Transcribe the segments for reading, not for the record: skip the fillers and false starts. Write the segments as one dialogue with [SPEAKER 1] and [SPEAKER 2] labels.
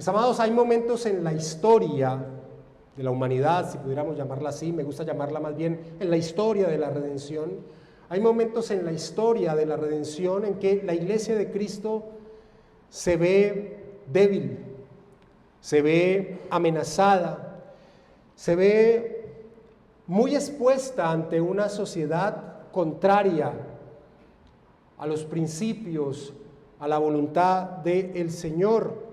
[SPEAKER 1] Mis amados, hay momentos en la historia de la humanidad, si pudiéramos llamarla así, me gusta llamarla más bien en la historia de la redención. Hay momentos en la historia de la redención en que la iglesia de Cristo se ve débil, se ve amenazada, se ve muy expuesta ante una sociedad contraria a los principios, a la voluntad del Señor.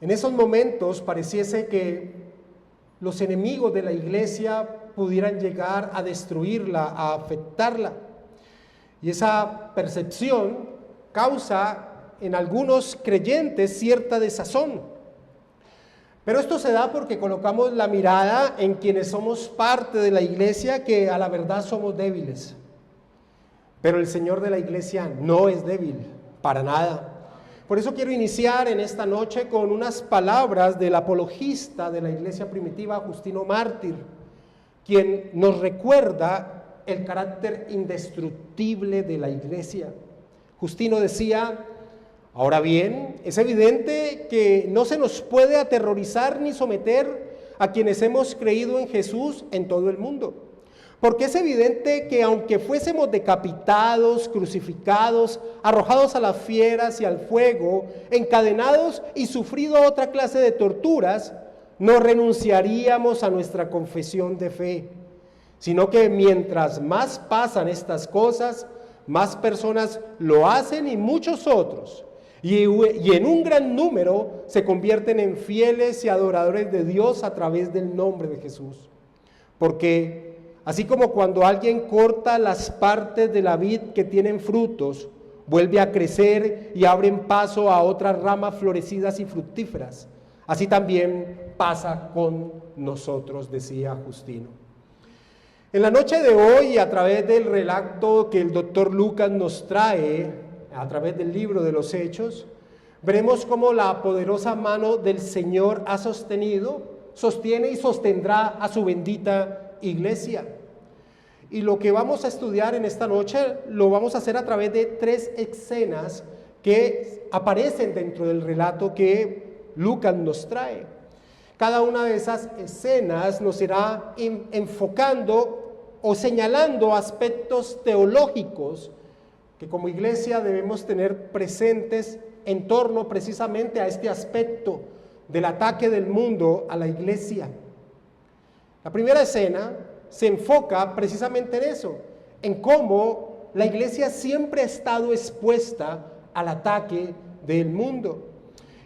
[SPEAKER 1] En esos momentos pareciese que los enemigos de la iglesia pudieran llegar a destruirla, a afectarla. Y esa percepción causa en algunos creyentes cierta desazón. Pero esto se da porque colocamos la mirada en quienes somos parte de la iglesia, que a la verdad somos débiles. Pero el Señor de la iglesia no es débil, para nada. Por eso quiero iniciar en esta noche con unas palabras del apologista de la iglesia primitiva, Justino Mártir, quien nos recuerda el carácter indestructible de la iglesia. Justino decía: ahora bien, es evidente que no se nos puede aterrorizar ni someter a quienes hemos creído en Jesús en todo el mundo. Porque es evidente que aunque fuésemos decapitados, crucificados, arrojados a las fieras y al fuego, encadenados y sufrido otra clase de torturas, no renunciaríamos a nuestra confesión de fe, sino que mientras más pasan estas cosas, más personas lo hacen y muchos otros, y en un gran número se convierten en fieles y adoradores de Dios a través del nombre de Jesús. Porque así como cuando alguien corta las partes de la vid que tienen frutos, vuelve a crecer y abren paso a otras ramas florecidas y fructíferas, así también pasa con nosotros, decía Justino. En la noche de hoy, a través del relato que el doctor Lucas nos trae, a través del libro de los Hechos, veremos cómo la poderosa mano del Señor ha sostenido, sostiene y sostendrá a su bendita iglesia. Y lo que vamos a estudiar en esta noche lo vamos a hacer a través de 3 escenas que aparecen dentro del relato que Lucas nos trae. Cada una de esas escenas nos irá enfocando o señalando aspectos teológicos que como iglesia debemos tener presentes en torno precisamente a este aspecto del ataque del mundo a la iglesia. La primera escena se enfoca precisamente en eso, en cómo la iglesia siempre ha estado expuesta al ataque del mundo.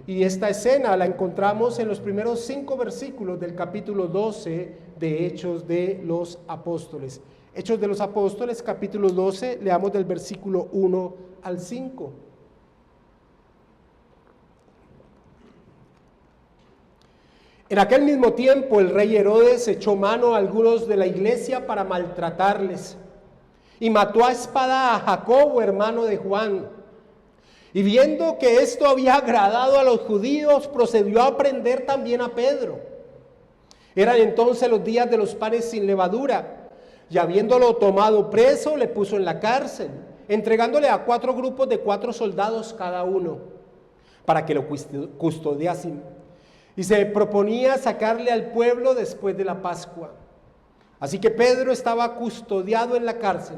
[SPEAKER 1] Y esta escena la encontramos en los primeros 5 versículos del capítulo 12 de Hechos de los Apóstoles. Hechos de los Apóstoles, capítulo 12, leamos del versículo 1 al 5. En aquel mismo tiempo el rey Herodes echó mano a algunos de la iglesia para maltratarles y mató a espada a Jacobo, hermano de Juan. Y viendo que esto había agradado a los judíos, procedió a prender también a Pedro. Eran entonces los días de los panes sin levadura, y habiéndolo tomado preso, le puso en la cárcel, entregándole a 4 grupos de 4 soldados cada uno, para que lo custodiasen. Y se proponía sacarle al pueblo después de la Pascua. Así que Pedro estaba custodiado en la cárcel,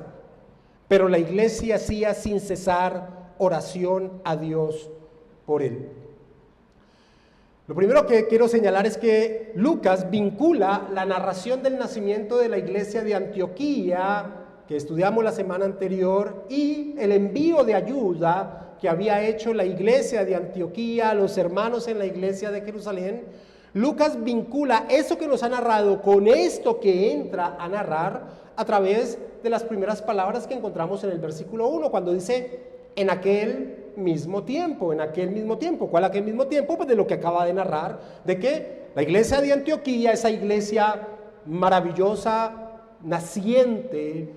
[SPEAKER 1] pero la iglesia hacía sin cesar oración a Dios por él. Lo primero que quiero señalar es que Lucas vincula la narración del nacimiento de la iglesia de Antioquía, que estudiamos la semana anterior, y el envío de ayuda que había hecho la iglesia de Antioquía a los hermanos en la iglesia de Jerusalén. Lucas vincula eso que nos ha narrado con esto que entra a narrar a través de las primeras palabras que encontramos en el versículo 1, cuando dice: en aquel mismo tiempo. ¿Cuál aquel mismo tiempo? Pues de lo que acaba de narrar, de que la iglesia de Antioquía, esa iglesia maravillosa, naciente,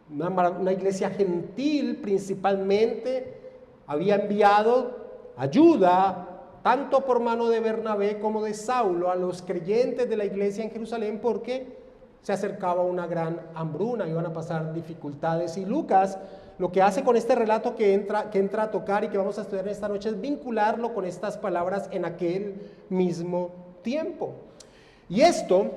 [SPEAKER 1] una iglesia gentil principalmente, había enviado ayuda, tanto por mano de Bernabé como de Saulo, a los creyentes de la iglesia en Jerusalén, porque se acercaba una gran hambruna, iban a pasar dificultades. Y Lucas lo que hace con este relato que entra a tocar y que vamos a estudiar esta noche es vincularlo con estas palabras en aquel mismo tiempo. Y esto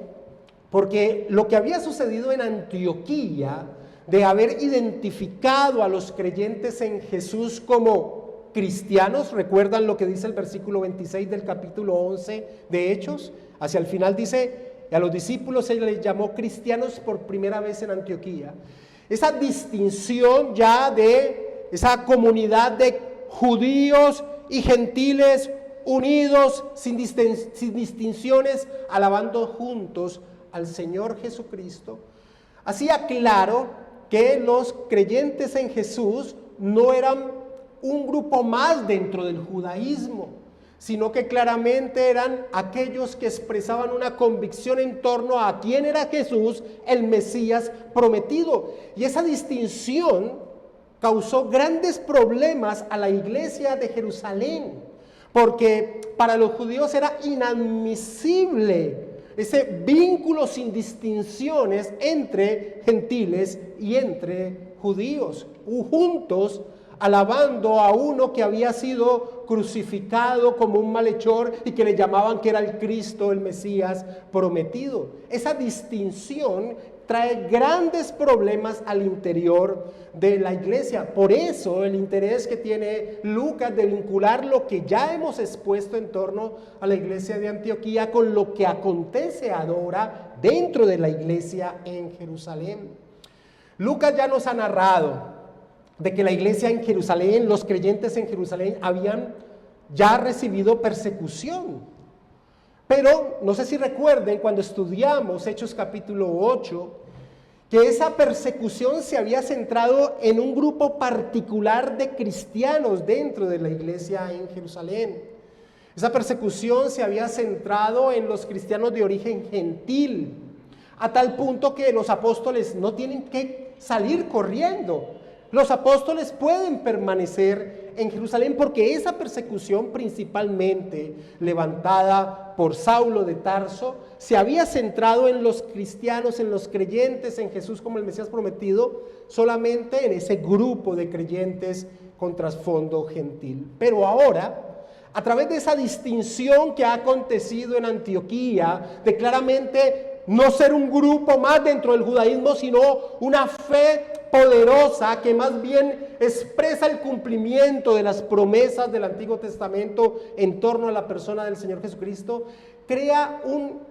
[SPEAKER 1] porque lo que había sucedido en Antioquía, de haber identificado a los creyentes en Jesús como cristianos, recuerdan lo que dice el versículo 26 del capítulo 11 de Hechos, hacia el final dice, y a los discípulos se les llamó cristianos por primera vez en Antioquía. Esa distinción ya de esa comunidad de judíos y gentiles unidos, sin distinciones, alabando juntos al Señor Jesucristo, hacía claro que los creyentes en Jesús no eran un grupo más dentro del judaísmo, sino que claramente eran aquellos que expresaban una convicción en torno a quién era Jesús, el Mesías prometido. Y esa distinción causó grandes problemas a la iglesia de Jerusalén, porque para los judíos era inadmisible ese vínculo sin distinciones entre gentiles y entre judíos, juntos alabando a uno que había sido crucificado como un malhechor y que le llamaban que era el Cristo, el Mesías prometido. Esa distinción trae grandes problemas al interior de la iglesia. Por eso el interés que tiene Lucas de vincular lo que ya hemos expuesto en torno a la iglesia de Antioquía con lo que acontece ahora dentro de la iglesia en Jerusalén. Lucas ya nos ha narrado de que la iglesia en Jerusalén, los creyentes en Jerusalén habían ya recibido persecución. Pero no sé si recuerden cuando estudiamos Hechos capítulo 8, que esa persecución se había centrado en un grupo particular de cristianos dentro de la iglesia en Jerusalén. Esa persecución se había centrado en los cristianos de origen gentil, a tal punto que los apóstoles no tienen que salir corriendo. Los apóstoles pueden permanecer en Jerusalén porque esa persecución principalmente levantada por Saulo de Tarso se había centrado en los cristianos, en los creyentes en Jesús como el Mesías prometido, solamente en ese grupo de creyentes con trasfondo gentil. Pero ahora, a través de esa distinción que ha acontecido en Antioquía, de claramente no ser un grupo más dentro del judaísmo, sino una fe poderosa que más bien expresa el cumplimiento de las promesas del Antiguo Testamento en torno a la persona del Señor Jesucristo, crea un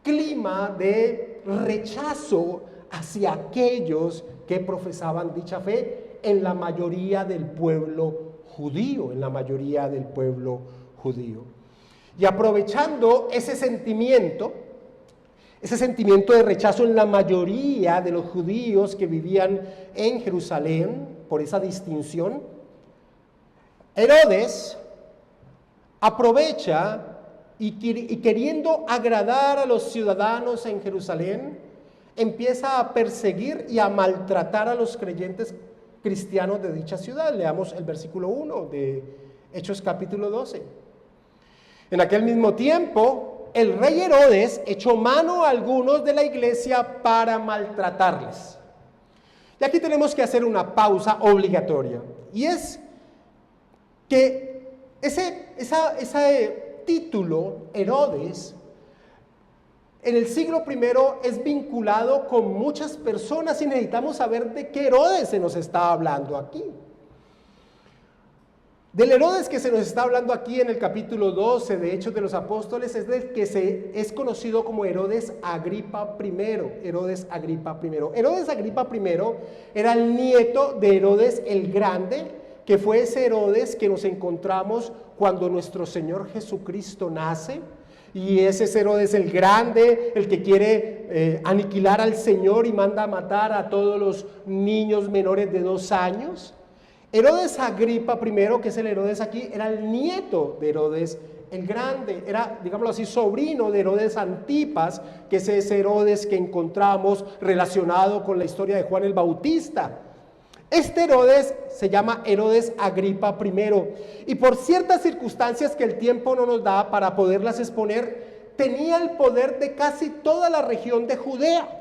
[SPEAKER 1] clima de rechazo hacia aquellos que profesaban dicha fe en la mayoría del pueblo judío, Y aprovechando ese sentimiento de rechazo en la mayoría de los judíos que vivían en Jerusalén, por esa distinción, Herodes aprovecha y queriendo agradar a los ciudadanos en Jerusalén, empieza a perseguir y a maltratar a los creyentes cristianos de dicha ciudad. Leamos el versículo 1 de Hechos capítulo 12. En aquel mismo tiempo, el rey Herodes echó mano a algunos de la iglesia para maltratarles. Y aquí tenemos que hacer una pausa obligatoria. Y es que ese título, Herodes, en el siglo I es vinculado con muchas personas y necesitamos saber de qué Herodes se nos está hablando aquí. Del Herodes que se nos está hablando aquí en el capítulo 12 de Hechos de los Apóstoles es del que es conocido como Herodes Agripa I. Herodes Agripa I era el nieto de Herodes el Grande, que fue ese Herodes que nos encontramos cuando nuestro Señor Jesucristo nace. Y ese es Herodes el Grande, el que quiere aniquilar al Señor y manda a matar a todos los niños menores de 2 años. Herodes Agripa I, que es el Herodes aquí, era el nieto de Herodes el Grande, era, digámoslo así, sobrino de Herodes Antipas, que es ese Herodes que encontramos relacionado con la historia de Juan el Bautista. Este Herodes se llama Herodes Agripa I, y por ciertas circunstancias que el tiempo no nos da para poderlas exponer, tenía el poder de casi toda la región de Judea.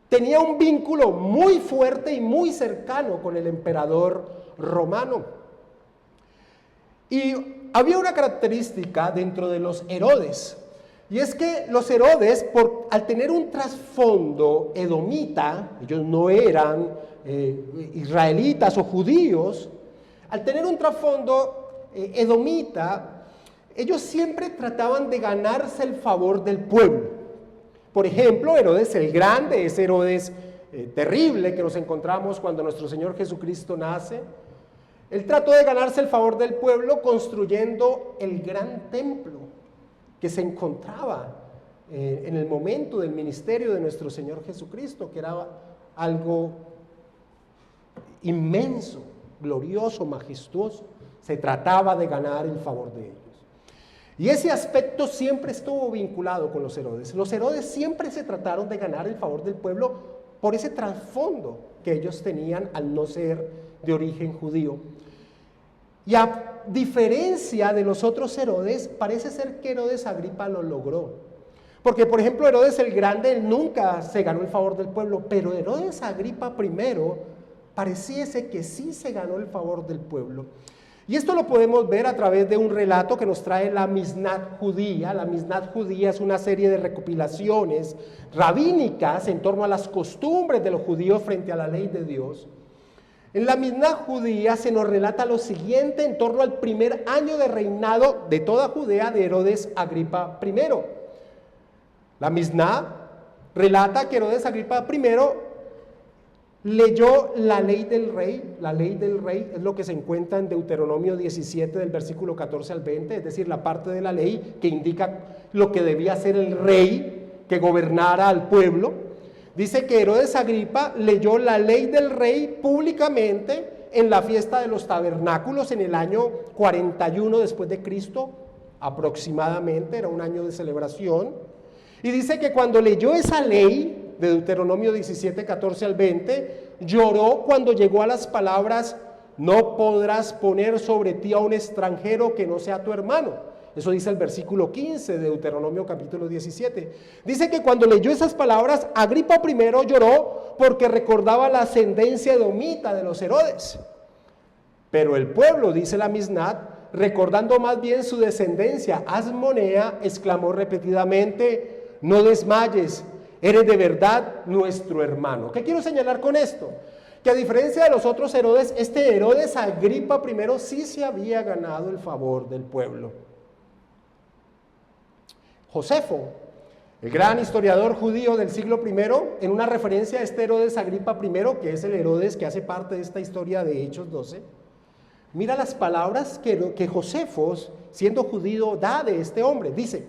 [SPEAKER 1] tenía un vínculo muy fuerte y muy cercano con el emperador romano. Y había una característica dentro de los Herodes, y es que los Herodes, al tener un trasfondo edomita, ellos no eran israelitas o judíos, al tener un trasfondo edomita, ellos siempre trataban de ganarse el favor del pueblo. Por ejemplo, Herodes el Grande, ese Herodes terrible que nos encontramos cuando nuestro Señor Jesucristo nace, él trató de ganarse el favor del pueblo construyendo el gran templo que se encontraba en el momento del ministerio de nuestro Señor Jesucristo, que era algo inmenso, glorioso, majestuoso. Se trataba de ganar el favor de ellos. Y ese aspecto siempre estuvo vinculado con los Herodes. Los Herodes siempre se trataron de ganar el favor del pueblo por ese trasfondo que ellos tenían al no ser de origen judío. Y a diferencia de los otros Herodes, parece ser que Herodes Agripa lo logró. Porque, por ejemplo, Herodes el Grande, él nunca se ganó el favor del pueblo, pero Herodes Agripa I pareciese que sí se ganó el favor del pueblo. Y esto lo podemos ver a través de un relato que nos trae la Mishnat judía. La Mishnat judía es una serie de recopilaciones rabínicas en torno a las costumbres de los judíos frente a la ley de Dios. En la Mishnat judía se nos relata lo siguiente en torno al primer año de reinado de toda Judea de Herodes Agripa I. La Mishnat relata que Herodes Agripa I leyó la ley del rey. La ley del rey es lo que se encuentra en Deuteronomio 17 del versículo 14 al 20, es decir, la parte de la ley que indica lo que debía hacer el rey que gobernara al pueblo. Dice que Herodes Agripa leyó la ley del rey públicamente en la fiesta de los tabernáculos en el año 41 después de Cristo, aproximadamente, era un año de celebración. Y dice que cuando leyó esa ley de Deuteronomio 17, 14 al 20, lloró cuando llegó a las palabras: no podrás poner sobre ti a un extranjero que no sea tu hermano. Eso dice el versículo 15 de Deuteronomio capítulo 17. Dice que cuando leyó esas palabras, Agripa I lloró porque recordaba la ascendencia edomita de los Herodes. Pero el pueblo, dice la Mishnat, recordando más bien su descendencia asmonea, exclamó repetidamente: no desmayes, eres de verdad nuestro hermano. ¿Qué quiero señalar con esto? Que a diferencia de los otros Herodes, este Herodes Agripa I sí se había ganado el favor del pueblo. Josefo, el gran historiador judío del siglo I, en una referencia a este Herodes Agripa I, que es el Herodes que hace parte de esta historia de Hechos 12, mira las palabras que Josefo, siendo judío, da de este hombre. Dice: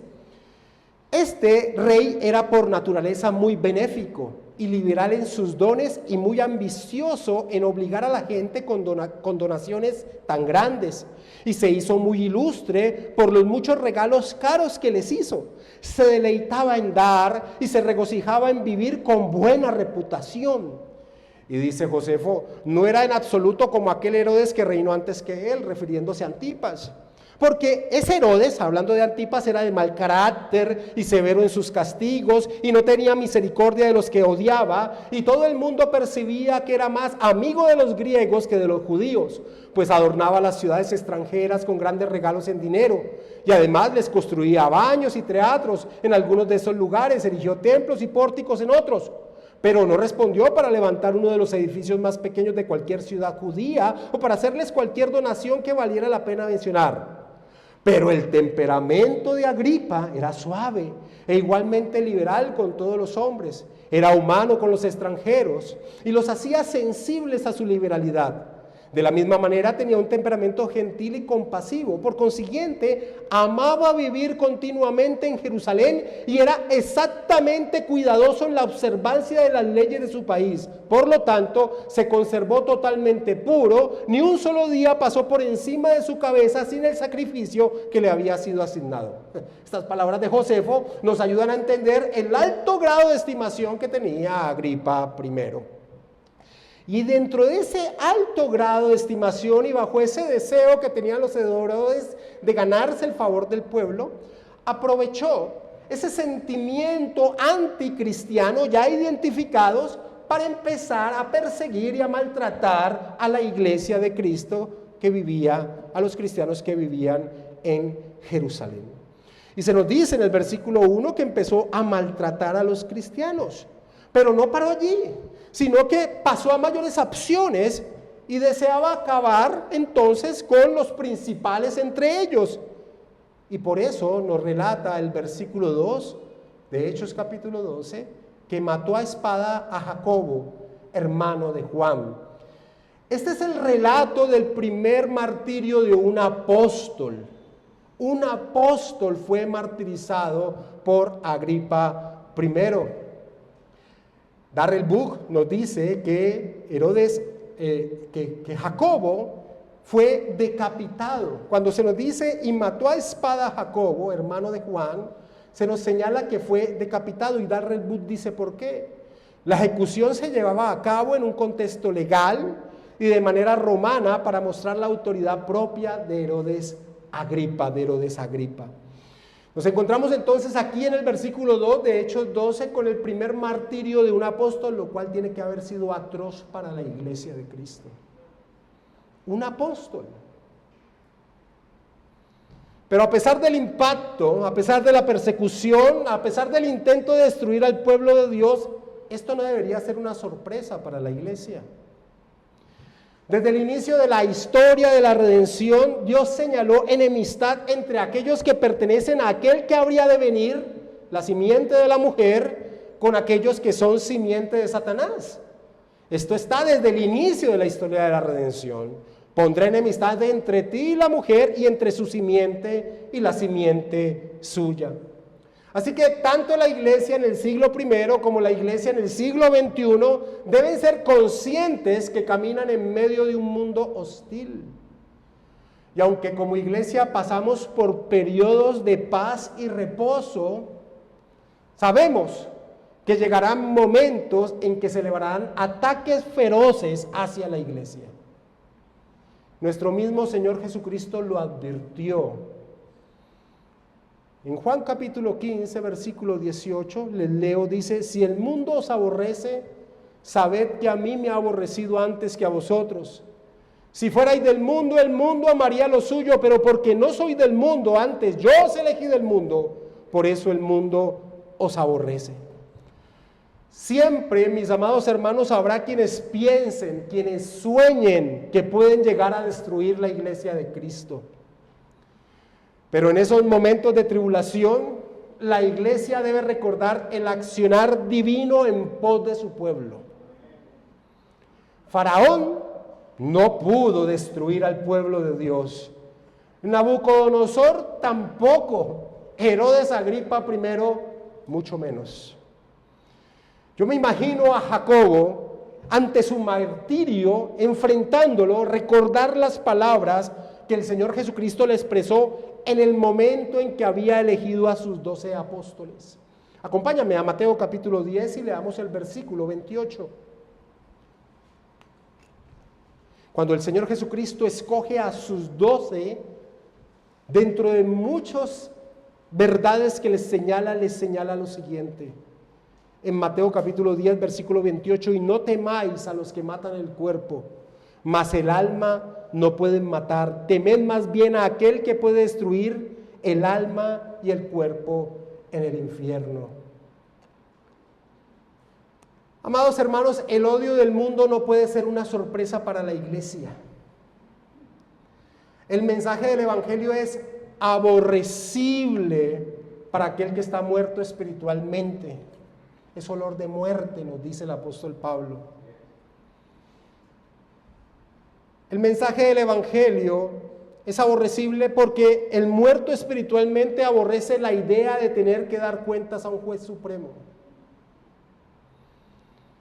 [SPEAKER 1] este rey era por naturaleza muy benéfico y liberal en sus dones y muy ambicioso en obligar a la gente con donaciones tan grandes, y se hizo muy ilustre por los muchos regalos caros que les hizo. Se deleitaba en dar y se regocijaba en vivir con buena reputación. Y dice Josefo: no era en absoluto como aquel Herodes que reinó antes que él, refiriéndose a Antipas. Porque ese Herodes, hablando de Antipas, era de mal carácter y severo en sus castigos, y no tenía misericordia de los que odiaba, y todo el mundo percibía que era más amigo de los griegos que de los judíos, pues adornaba las ciudades extranjeras con grandes regalos en dinero, y además les construía baños y teatros en algunos de esos lugares, erigió templos y pórticos en otros. Pero no respondió para levantar uno de los edificios más pequeños de cualquier ciudad judía, o para hacerles cualquier donación que valiera la pena mencionar. Pero el temperamento de Agripa era suave e igualmente liberal con todos los hombres. Era humano con los extranjeros y los hacía sensibles a su liberalidad. De la misma manera tenía un temperamento gentil y compasivo. Por consiguiente, amaba vivir continuamente en Jerusalén y era exactamente cuidadoso en la observancia de las leyes de su país. Por lo tanto, se conservó totalmente puro. Ni un solo día pasó por encima de su cabeza sin el sacrificio que le había sido asignado. Estas palabras de Josefo nos ayudan a entender el alto grado de estimación que tenía Agripa I. Y dentro de ese alto grado de estimación y bajo ese deseo que tenían los Herodes de ganarse el favor del pueblo, aprovechó ese sentimiento anticristiano ya identificados para empezar a perseguir y a maltratar a la iglesia de Cristo que vivía, a los cristianos que vivían en Jerusalén. Y se nos dice en el versículo 1 que empezó a maltratar a los cristianos, pero no paró allí, sino que pasó a mayores acciones y deseaba acabar entonces con los principales entre ellos. Y por eso nos relata el versículo 2 de Hechos capítulo 12, que mató a espada a Jacobo, hermano de Juan. Este es el relato del primer martirio de un apóstol. Un apóstol fue martirizado por Agripa I. Darrell Book nos dice que que Jacobo fue decapitado. Cuando se nos dice y mató a espada a Jacobo, hermano de Juan, se nos señala que fue decapitado, y Darrell Book dice por qué. La ejecución se llevaba a cabo en un contexto legal y de manera romana para mostrar la autoridad propia de Herodes Agripa. Nos encontramos entonces aquí en el versículo 2 de Hechos 12 con el primer martirio de un apóstol, lo cual tiene que haber sido atroz para la iglesia de Cristo. Un apóstol. Pero a pesar del impacto, a pesar de la persecución, a pesar del intento de destruir al pueblo de Dios, esto no debería ser una sorpresa para la iglesia. Desde el inicio de la historia de la redención, Dios señaló enemistad entre aquellos que pertenecen a aquel que habría de venir, la simiente de la mujer, con aquellos que son simiente de Satanás. Esto está desde el inicio de la historia de la redención. Pondré enemistad entre ti y la mujer, y entre su simiente y la simiente suya. Así que tanto la iglesia en el siglo I como la iglesia en el siglo XXI deben ser conscientes que caminan en medio de un mundo hostil. Y aunque como iglesia pasamos por periodos de paz y reposo, sabemos que llegarán momentos en que se elevarán ataques feroces hacia la iglesia. Nuestro mismo Señor Jesucristo lo advirtió. En Juan capítulo 15, versículo 18, les leo, dice: si el mundo os aborrece, sabed que a mí me ha aborrecido antes que a vosotros. Si fuerais del mundo, el mundo amaría lo suyo, pero porque no soy del mundo, antes yo os elegí del mundo, por eso el mundo os aborrece. Siempre, mis amados hermanos, habrá quienes piensen, quienes sueñen que pueden llegar a destruir la iglesia de Cristo. Pero en esos momentos de tribulación, la iglesia debe recordar el accionar divino en pos de su pueblo. Faraón no pudo destruir al pueblo de Dios. Nabucodonosor tampoco. Herodes Agripa I, mucho menos. Yo me imagino a Jacobo ante su martirio, enfrentándolo, recordar las palabras que el Señor Jesucristo le expresó en el momento en que había elegido a sus 12 apóstoles. Acompáñame a Mateo capítulo 10 y leamos el versículo 28. Cuando el Señor Jesucristo escoge a sus 12, dentro de muchas verdades que les señala lo siguiente. En Mateo capítulo 10, versículo 28, y no temáis a los que matan el cuerpo, mas el alma no pueden matar. Temed más bien a aquel que puede destruir el alma y el cuerpo en el infierno. Amados hermanos, el odio del mundo no puede ser una sorpresa para la iglesia. El mensaje del evangelio es aborrecible para aquel que está muerto espiritualmente. Es olor de muerte, nos dice el apóstol Pablo. El mensaje del evangelio es aborrecible porque el muerto espiritualmente aborrece la idea de tener que dar cuentas a un juez supremo.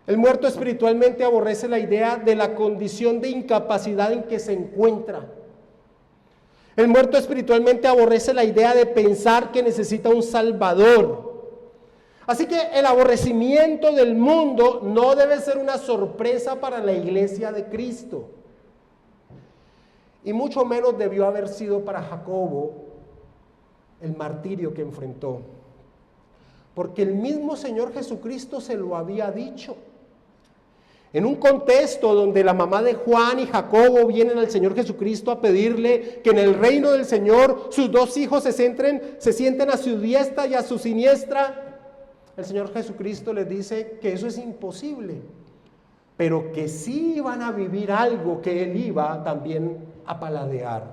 [SPEAKER 1] El muerto espiritualmente aborrece la idea de la condición de incapacidad en que se encuentra. El muerto espiritualmente aborrece la idea de pensar que necesita un salvador. Así que el aborrecimiento del mundo no debe ser una sorpresa para la iglesia de Cristo. Y mucho menos debió haber sido para Jacobo el martirio que enfrentó. porque el mismo Señor Jesucristo se lo había dicho. En un contexto donde la mamá de Juan y Jacobo vienen al Señor Jesucristo a pedirle que en el reino del Señor sus dos hijos se sienten a su diestra y a su siniestra, el Señor Jesucristo les dice que eso es imposible, pero que sí iban a vivir algo que Él iba también a paladear.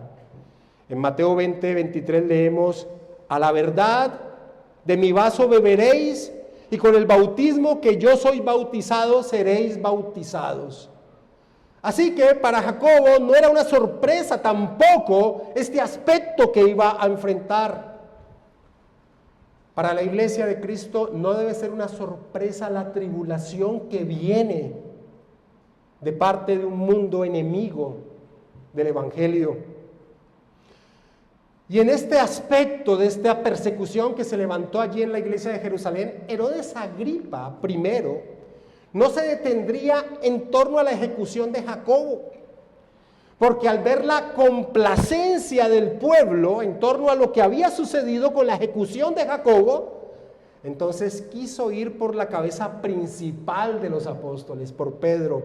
[SPEAKER 1] En Mateo 20, 23 leemos: a la verdad de mi vaso beberéis, y con el bautismo que yo soy bautizado seréis bautizados. Así que para Jacobo no era una sorpresa tampoco este aspecto que iba a enfrentar. Para la iglesia de Cristo no debe ser una sorpresa la tribulación que viene de parte de un mundo enemigo del Evangelio. Y en este aspecto de esta persecución que se levantó allí en la iglesia de Jerusalén, Herodes Agripa primero no se detendría en torno a la ejecución de Jacobo, porque al ver la complacencia del pueblo en torno a lo que había sucedido con la ejecución de Jacobo, entonces quiso ir por la cabeza principal de los apóstoles, por Pedro.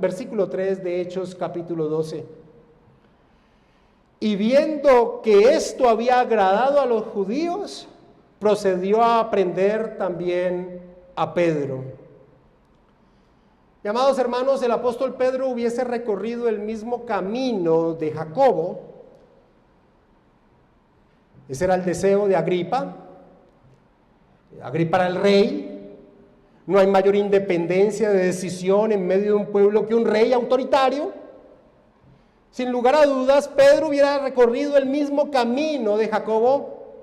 [SPEAKER 1] Versículo 3 de Hechos capítulo 12. Y viendo que esto había agradado a los judíos, procedió a prender también a Pedro. Y, amados hermanos, el apóstol Pedro hubiese recorrido el mismo camino de Jacobo. Ese era el deseo de Agripa. Agripa era el rey. No hay mayor independencia de decisión en medio de un pueblo que un rey autoritario. Sin lugar a dudas, Pedro hubiera recorrido el mismo camino de Jacobo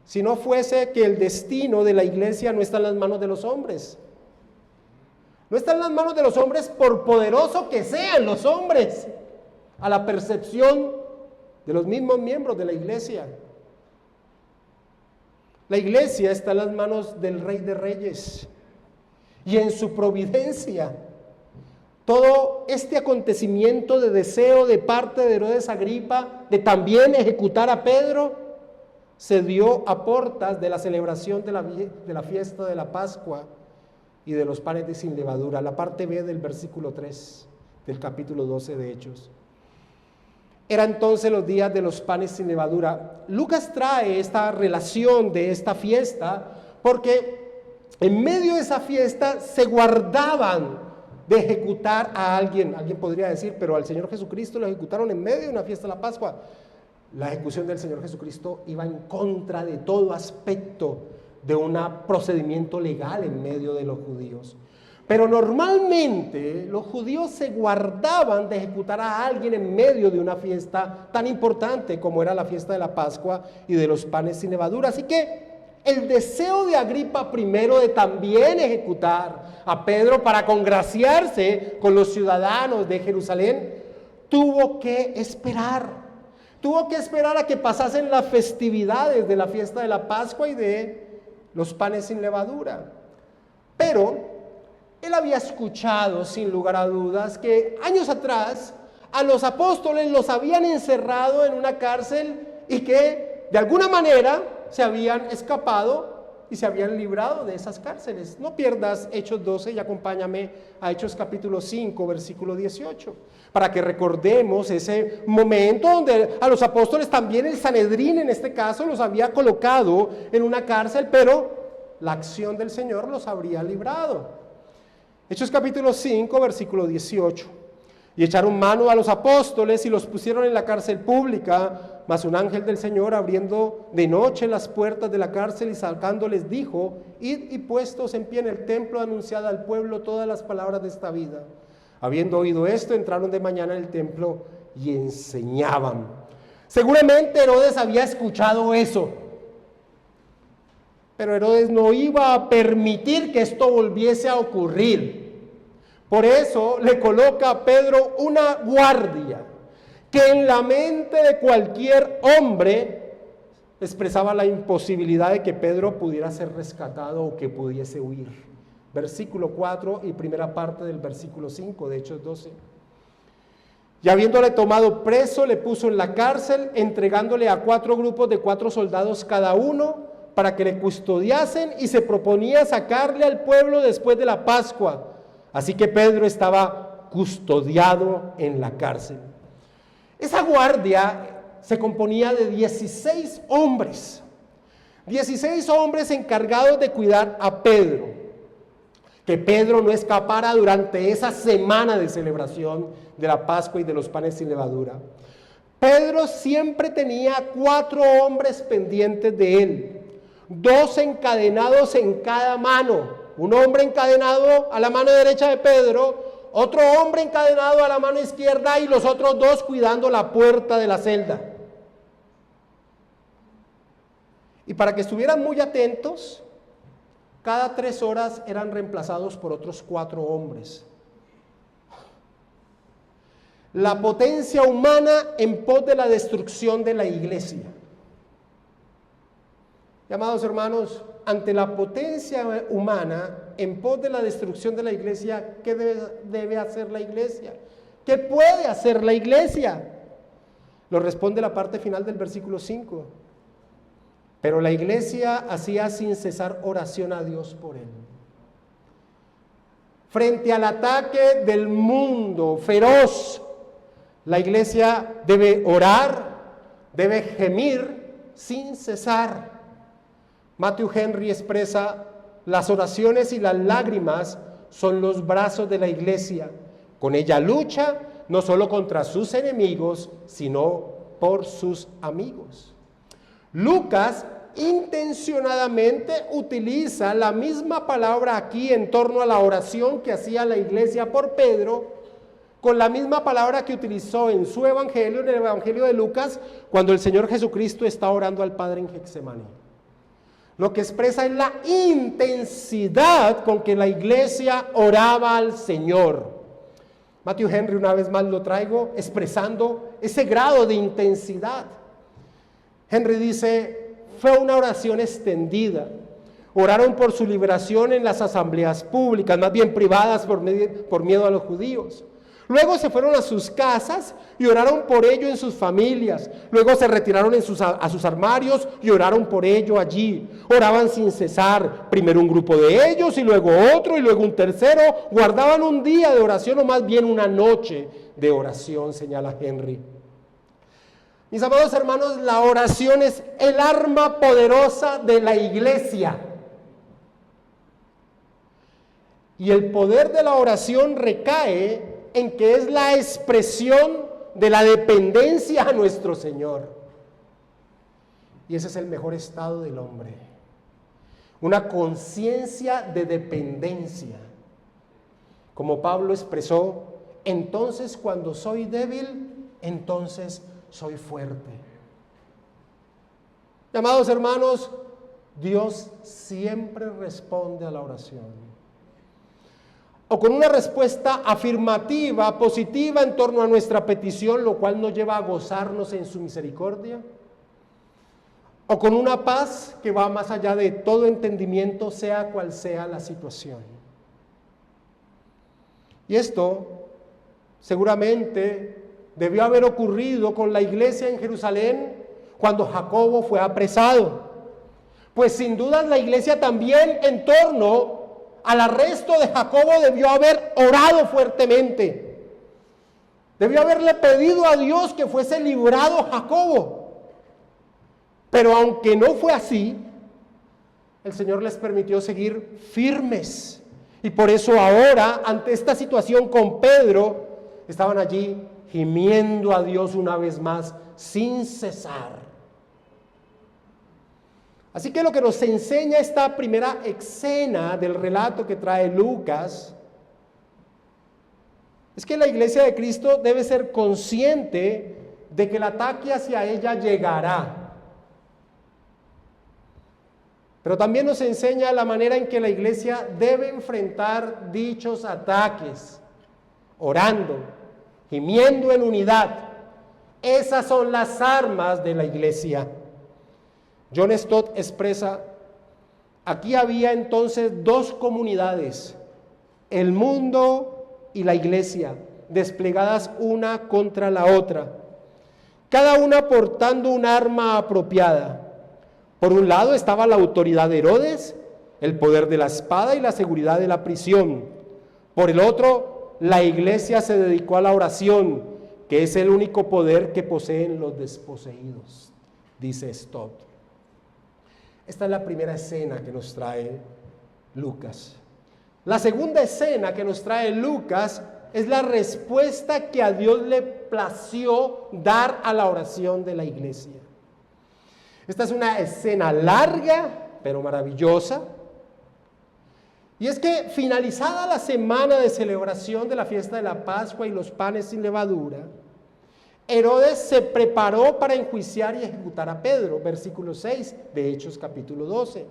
[SPEAKER 1] si no fuese que el destino de la iglesia no está en las manos de los hombres. No está en las manos de los hombres por poderoso que sean los hombres, a la percepción de los mismos miembros de la iglesia. La iglesia está en las manos del Rey de Reyes y en su providencia. Todo este acontecimiento de deseo de parte de Herodes Agripa de también ejecutar a Pedro se dio a portas de la celebración de la fiesta de la Pascua y de los panes sin levadura, la parte B del versículo 3 del capítulo 12 de Hechos. Eran entonces los días de los panes sin levadura. Lucas trae esta relación de esta fiesta porque en medio de esa fiesta se guardaban de ejecutar a alguien. Alguien podría decir, pero al Señor Jesucristo lo ejecutaron en medio de una fiesta de la Pascua. La ejecución del Señor Jesucristo iba en contra de todo aspecto de un procedimiento legal en medio de los judíos. Pero normalmente los judíos se guardaban de ejecutar a alguien en medio de una fiesta tan importante como era la fiesta de la Pascua y de los panes sin levadura. Así que el deseo de Agripa primero de también ejecutar a Pedro para congraciarse con los ciudadanos de Jerusalén, tuvo que esperar a que pasasen las festividades de la fiesta de la Pascua y de los panes sin levadura. Pero él había escuchado, sin lugar a dudas, que años atrás a los apóstoles los habían encerrado en una cárcel y que de alguna manera se habían escapado y se habían librado de esas cárceles. No pierdas Hechos 12 y acompáñame a Hechos capítulo 5, versículo 18, para que recordemos ese momento donde a los apóstoles también el Sanedrín, en este caso, los había colocado en una cárcel, pero la acción del Señor los habría librado. Hechos capítulo 5, versículo 18. Y echaron mano a los apóstoles y los pusieron en la cárcel pública, mas un ángel del Señor, abriendo de noche las puertas de la cárcel y sacándoles, dijo: id y puestos en pie en el templo, anunciad al pueblo todas las palabras de esta vida. Habiendo oído esto, entraron de mañana en el templo y enseñaban. Seguramente Herodes había escuchado eso, pero Herodes no iba a permitir que esto volviese a ocurrir. Por eso le coloca a Pedro una guardia que en la mente de cualquier hombre expresaba la imposibilidad de que Pedro pudiera ser rescatado o que pudiese huir. Versículo 4 y primera parte del versículo 5 de Hechos 12. Y habiéndole tomado preso, le puso en la cárcel, entregándole a 4 grupos de 4 soldados cada uno, para que le custodiasen y se proponía sacarle al pueblo después de la Pascua. Así que Pedro estaba custodiado en la cárcel. Esa guardia se componía de 16 hombres. 16 hombres encargados de cuidar a Pedro. Que Pedro no escapara durante esa semana de celebración de la Pascua y de los panes sin levadura. Pedro siempre tenía 4 hombres pendientes de él, 2 encadenados en cada mano, un hombre encadenado a la mano derecha de Pedro, otro hombre encadenado a la mano izquierda y los otros 2 cuidando la puerta de la celda. Y para que estuvieran muy atentos, cada 3 horas eran reemplazados por otros 4 hombres. La potencia humana en pos de la destrucción de la iglesia. Amados hermanos, ante la potencia humana en pos de la destrucción de la iglesia, ¿qué debe hacer la iglesia? ¿Qué puede hacer la iglesia? Lo responde la parte final del versículo 5. Pero la iglesia hacía sin cesar oración a Dios por él. Frente al ataque del mundo feroz, la iglesia debe orar, debe gemir sin cesar. Matthew Henry expresa: las oraciones y las lágrimas son los brazos de la iglesia. Con ella lucha no solo contra sus enemigos, sino por sus amigos. Lucas intencionadamente utiliza la misma palabra aquí en torno a la oración que hacía la iglesia por Pedro, con la misma palabra que utilizó en su evangelio, en el evangelio de Lucas, cuando el Señor Jesucristo está orando al Padre en Getsemaní. Lo que expresa es la intensidad con que la iglesia oraba al Señor. Matthew Henry, una vez más lo traigo, expresando ese grado de intensidad. Henry dice: fue una oración extendida. Oraron por su liberación en las asambleas públicas, más bien privadas por miedo a los judíos. Luego se fueron a sus casas y oraron por ello en sus familias. Luego se retiraron a sus armarios y oraron por ello allí. Oraban sin cesar, primero un grupo de ellos y luego otro y luego un tercero. Guardaban un día de oración o más bien una noche de oración, señala Henry. Mis amados hermanos, la oración es el arma poderosa de la iglesia. Y el poder de la oración recae en que es la expresión de la dependencia a nuestro Señor. Y ese es el mejor estado del hombre. Una conciencia de dependencia. Como Pablo expresó: entonces cuando soy débil, entonces soy fuerte. Amados hermanos, Dios siempre responde a la oración. O con una respuesta afirmativa, positiva en torno a nuestra petición, lo cual nos lleva a gozarnos en su misericordia. O con una paz que va más allá de todo entendimiento, sea cual sea la situación. Y esto seguramente debió haber ocurrido con la iglesia en Jerusalén cuando Jacobo fue apresado. Pues sin duda la iglesia también en torno al arresto de Jacobo debió haber orado fuertemente. Debió haberle pedido a Dios que fuese librado Jacobo. Pero aunque no fue así, el Señor les permitió seguir firmes. Y por eso ahora, ante esta situación con Pedro, estaban allí gimiendo a Dios una vez más, sin cesar. Así que lo que nos enseña esta primera escena del relato que trae Lucas es que la iglesia de Cristo debe ser consciente de que el ataque hacia ella llegará. Pero también nos enseña la manera en que la iglesia debe enfrentar dichos ataques, orando, gimiendo en unidad. Esas son las armas de la iglesia. John Stott expresa: aquí había entonces 2 comunidades, el mundo y la iglesia, desplegadas una contra la otra, cada una portando un arma apropiada. Por un lado estaba la autoridad de Herodes, el poder de la espada y la seguridad de la prisión. Por el otro, la iglesia se dedicó a la oración, que es el único poder que poseen los desposeídos, dice Stott. Esta es la primera escena que nos trae Lucas. La segunda escena que nos trae Lucas es la respuesta que a Dios le plació dar a la oración de la iglesia. Esta es una escena larga, pero maravillosa. Y es que finalizada la semana de celebración de la fiesta de la Pascua y los panes sin levadura, Herodes se preparó para enjuiciar y ejecutar a Pedro, versículo 6 de Hechos capítulo 12.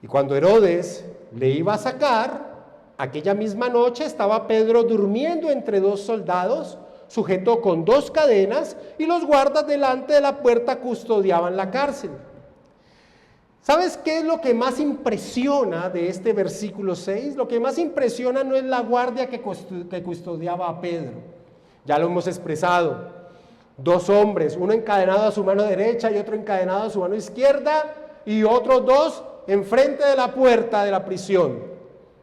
[SPEAKER 1] Y cuando Herodes le iba a sacar, aquella misma noche estaba Pedro durmiendo entre dos soldados, sujeto con dos cadenas, y los guardas delante de la puerta custodiaban la cárcel. ¿Sabes qué es lo que más impresiona de este versículo 6? Lo que más impresiona no es la guardia que custodiaba a Pedro. Ya lo hemos expresado. Dos hombres, uno encadenado a su mano derecha y otro encadenado a su mano izquierda, y otros dos enfrente de la puerta de la prisión.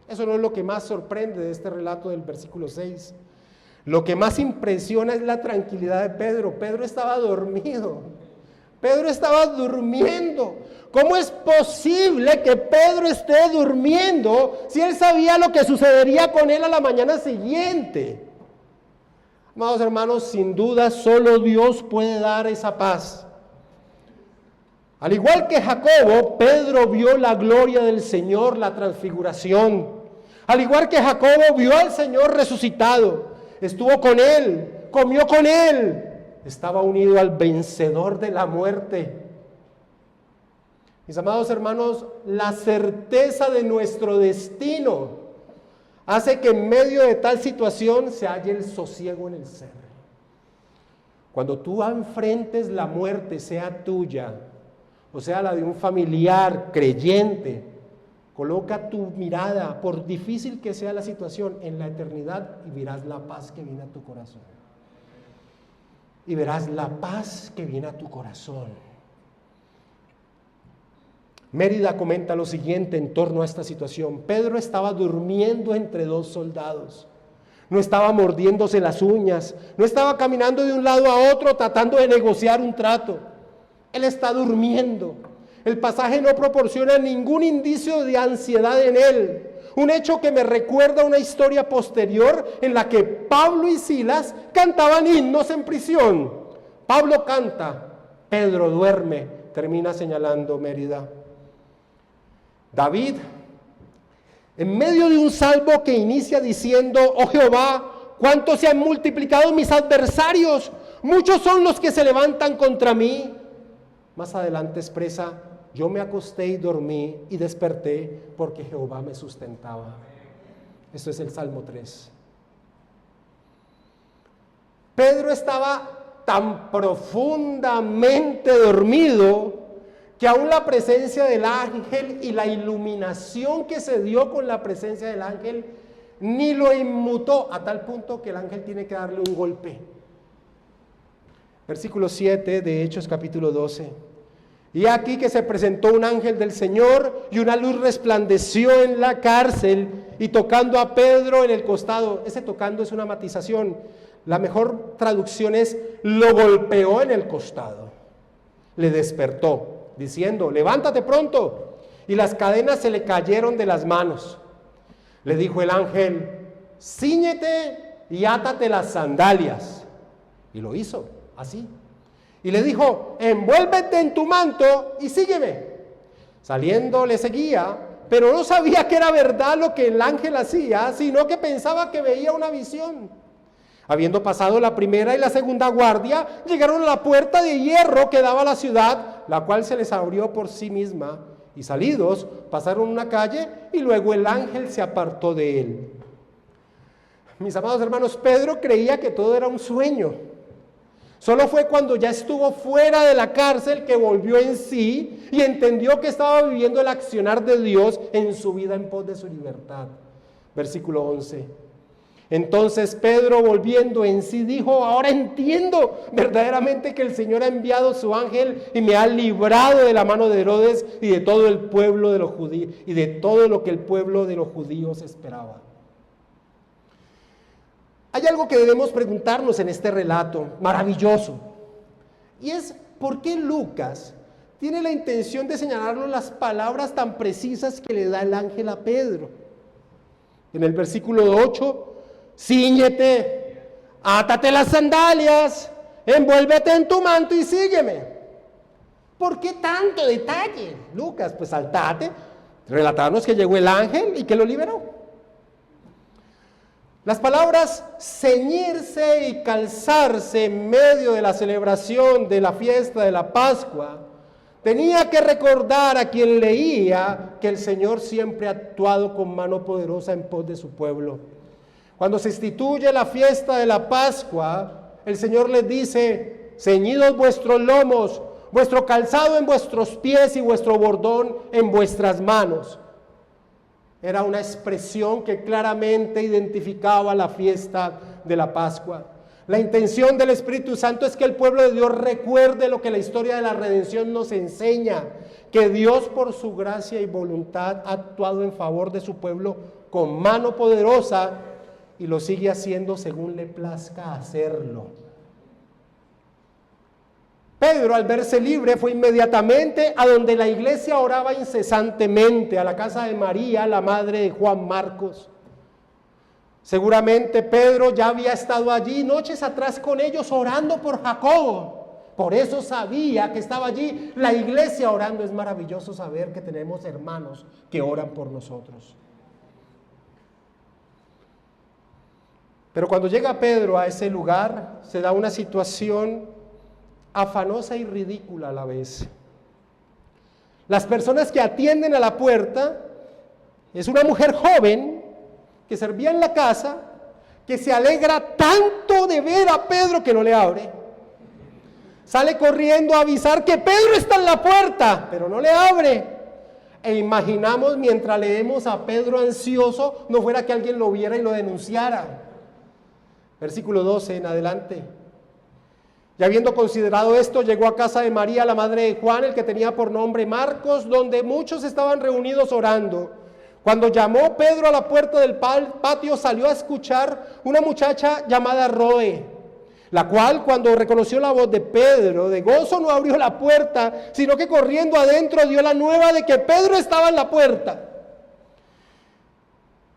[SPEAKER 1] Eso no es lo que más sorprende de este relato del versículo 6. Lo que más impresiona es la tranquilidad de Pedro. Pedro estaba dormido. Pedro estaba durmiendo. ¿Cómo es posible que Pedro esté durmiendo si él sabía lo que sucedería con él a la mañana siguiente? Amados hermanos, sin duda solo Dios puede dar esa paz. Al igual que Jacobo, Pedro vio la gloria del Señor, la transfiguración. Al igual que Jacobo vio al Señor resucitado, estuvo con Él, comió con Él, estaba unido al vencedor de la muerte. Mis amados hermanos, la certeza de nuestro destino hace que en medio de tal situación se halle el sosiego en el ser. Cuando tú enfrentes la muerte, sea tuya o sea la de un familiar creyente, coloca tu mirada, por difícil que sea la situación, en la eternidad y verás la paz que viene a tu corazón. Y verás la paz que viene a tu corazón. Mérida comenta lo siguiente en torno a esta situación. Pedro estaba durmiendo entre dos soldados. No estaba mordiéndose las uñas, no estaba caminando de un lado a otro tratando de negociar un trato. Él está durmiendo. El pasaje no proporciona ningún indicio de ansiedad en él. Un hecho que me recuerda una historia posterior en la que Pablo y Silas cantaban himnos en prisión. Pablo canta, Pedro duerme, termina señalando Mérida. David, en medio de un salmo que inicia diciendo, oh Jehová, cuánto se han multiplicado mis adversarios, muchos son los que se levantan contra mí. Más adelante expresa, yo me acosté y dormí y desperté porque Jehová me sustentaba. Esto es el Salmo 3. Pedro estaba tan profundamente dormido que aún la presencia del ángel y la iluminación que se dio con la presencia del ángel ni lo inmutó, a tal punto que el ángel tiene que darle un golpe. Versículo 7 de Hechos capítulo 12. Y aquí que se presentó un ángel del Señor y una luz resplandeció en la cárcel y tocando a Pedro en el costado. Ese tocando es una matización. La mejor traducción es lo golpeó en el costado. Le despertó diciendo, levántate pronto. Y las cadenas se le cayeron de las manos. Le dijo el ángel, cíñete y átate las sandalias. Y lo hizo así. Y le dijo, envuélvete en tu manto y sígueme. Saliendo le seguía, pero no sabía que era verdad lo que el ángel hacía, sino que pensaba que veía una visión. Habiendo pasado la primera y la segunda guardia, llegaron a la puerta de hierro que daba a la ciudad, la cual se les abrió por sí misma, y salidos pasaron una calle y luego el ángel se apartó de él. Mis amados hermanos, Pedro creía que todo era un sueño. Solo fue cuando ya estuvo fuera de la cárcel que volvió en sí y entendió que estaba viviendo el accionar de Dios en su vida en pos de su libertad. Versículo 11. Entonces Pedro, volviendo en sí, dijo: ahora entiendo verdaderamente que el Señor ha enviado su ángel y me ha librado de la mano de Herodes y de todo el pueblo de los judíos y de todo lo que el pueblo de los judíos esperaba. Hay algo que debemos preguntarnos en este relato maravilloso, y es: ¿por qué Lucas tiene la intención de señalarnos las palabras tan precisas que le da el ángel a Pedro? En el versículo 8: cíñete, átate las sandalias, envuélvete en tu manto y sígueme. ¿Por qué tanto detalle, Lucas? Pues saltate, relatarnos que llegó el ángel y que lo liberó. Las palabras ceñirse y calzarse en medio de la celebración de la fiesta de la Pascua tenía que recordar a quien leía que el Señor siempre ha actuado con mano poderosa en pos de su pueblo. Cuando se instituye la fiesta de la Pascua, el Señor les dice: ceñidos vuestros lomos, vuestro calzado en vuestros pies y vuestro bordón en vuestras manos. Era una expresión que claramente identificaba la fiesta de la Pascua. La intención del Espíritu Santo es que el pueblo de Dios recuerde lo que la historia de la redención nos enseña: que Dios, por su gracia y voluntad, ha actuado en favor de su pueblo con mano poderosa y lo sigue haciendo según le plazca hacerlo. Pedro, al verse libre, fue inmediatamente a donde la iglesia oraba incesantemente, a la casa de María, la madre de Juan Marcos. Seguramente Pedro ya había estado allí noches atrás con ellos orando por Jacobo. Por eso sabía que estaba allí la iglesia orando. Es maravilloso saber que tenemos hermanos que oran por nosotros. Pero cuando llega Pedro a ese lugar, se da una situación afanosa y ridícula a la vez. Las personas que atienden a la puerta es una mujer joven que servía en la casa, que se alegra tanto de ver a Pedro que no le abre. Sale corriendo a avisar que Pedro está en la puerta, pero no le abre. E imaginamos, mientras leemos a Pedro ansioso, no fuera que alguien lo viera y lo denunciara. Versículo 12 en adelante. Y habiendo considerado esto, llegó a casa de María, la madre de Juan, el que tenía por nombre Marcos, donde muchos estaban reunidos orando. Cuando llamó Pedro a la puerta del patio, salió a escuchar una muchacha llamada Roe, la cual, cuando reconoció la voz de Pedro, de gozo no abrió la puerta, sino que corriendo adentro dio la nueva de que Pedro estaba en la puerta.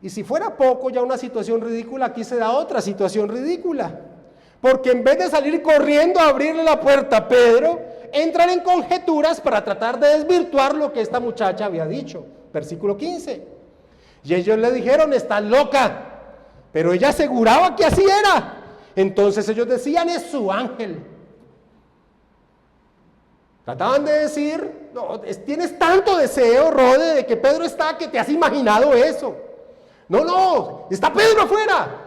[SPEAKER 1] Y si fuera poco ya una situación ridícula, aquí se da otra situación ridícula. Porque en vez de salir corriendo a abrirle la puerta a Pedro, entran en conjeturas para tratar de desvirtuar lo que esta muchacha había dicho. Versículo 15. Y ellos le dijeron: estás loca. Pero ella aseguraba que así era. Entonces ellos decían: es su ángel. Trataban de decir: no, tienes tanto deseo, Rode, de que Pedro está, que te has imaginado eso. No, está Pedro afuera.